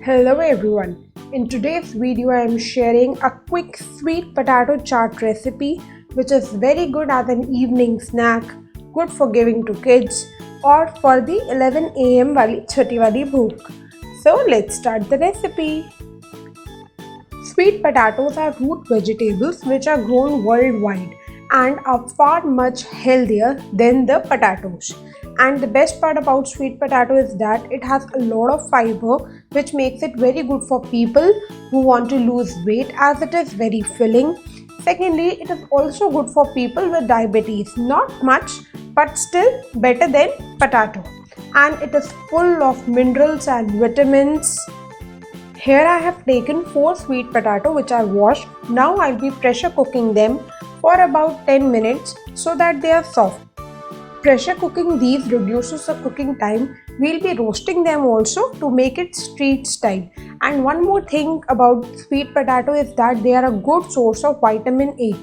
Hello everyone. In today's video I am sharing a quick sweet potato chaat recipe which is very good as an evening snack, good for giving to kids or for the 11 am wali choti wali bhook. So let's start the recipe. Sweet potatoes are root vegetables which are grown worldwide and are far much healthier than the potatoes. And the best part about sweet potato is that it has a lot of fiber which makes it very good for people who want to lose weight as it is very filling. Secondly, it is also good for people with diabetes, not much but still better than potato. And it is full of minerals and vitamins. Here I have taken 4 sweet potato which are washed. Now I'll be pressure cooking them for about 10 minutes so that they are soft. Pressure cooking these reduces the cooking time. We'll be roasting them also to make it street style. And one more thing about sweet potato is that they are a good source of vitamin A.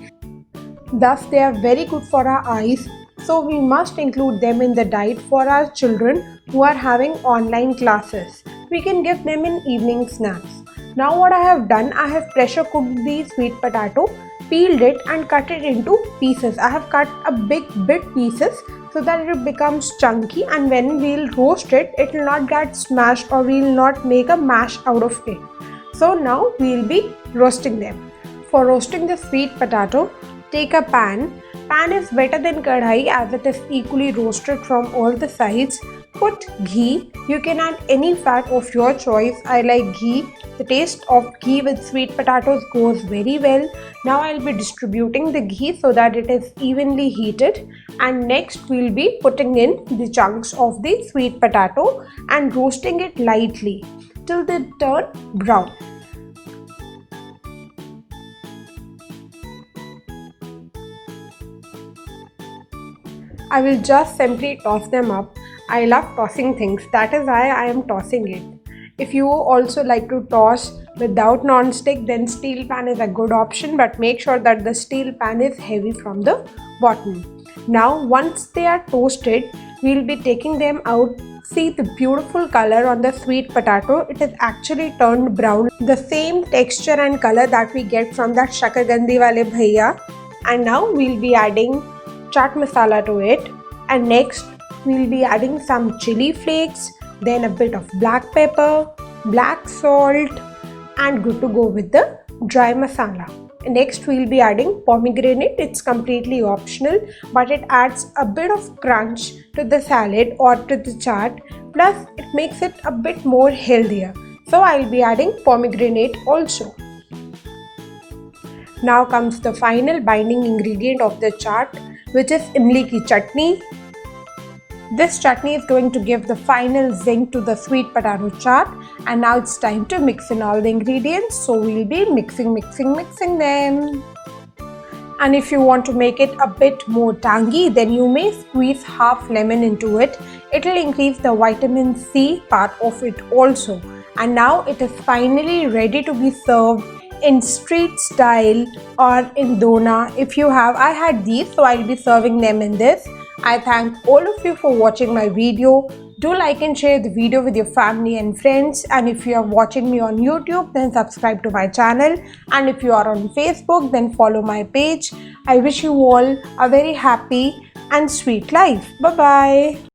Thus they are very good for our eyes. So we must include them in the diet for our children who are having online classes. We can give them in evening snacks. Now what I have done, I have pressure cooked the sweet potato, peeled it and cut it into pieces. I have cut a big pieces so that it becomes chunky, and when we'll roast it, it will not get smashed or we'll not make a mash out of it. So now we'll be roasting them. For roasting the sweet potato, take a pan. Pan is better than kadhai as it is equally roasted from all the sides. Put ghee. You can add any fat of your choice. I like ghee. The taste of ghee with sweet potatoes goes very well. Now I'll be distributing the ghee so that it is evenly heated, and next we'll be putting in the chunks of the sweet potato and roasting it lightly till they turn brown. I will just simply toss them up. I love tossing things, that is why I am tossing it. If you also like to toss without non-stick, then steel pan is a good option, but make sure that the steel pan is heavy from the bottom. Now once they are toasted, we will be taking them out. See the beautiful color on the sweet potato. It is actually turned brown. The same texture and color that we get from that Shakarkandi wale bhaiya. And now we will be adding chaat masala to it. And next we will be adding some chili flakes, then a bit of black pepper, black salt, and good to go with the dry masala. Next we will be adding pomegranate. It's completely optional, but it adds a bit of crunch to the salad or to the chaat, plus it makes it a bit more healthier. So I will be adding pomegranate also. Now comes the final binding ingredient of the chaat, which is imli ki chutney. This chutney is going to give the final zing to the sweet potato chaat, and now it's time to mix in all the ingredients. So we'll be mixing them. And if you want to make it a bit more tangy, then you may squeeze half lemon into it. It will increase the vitamin C part of it also. And now it is finally ready to be served in street style or in dona. If you have, I had these, so I'll be serving them in this. I thank all of you for watching my video. Do like and share the video with your family and friends. And if you are watching me on YouTube, then subscribe to my channel. And if you are on Facebook, then follow my page. I wish you all a very happy and sweet life. Bye-bye.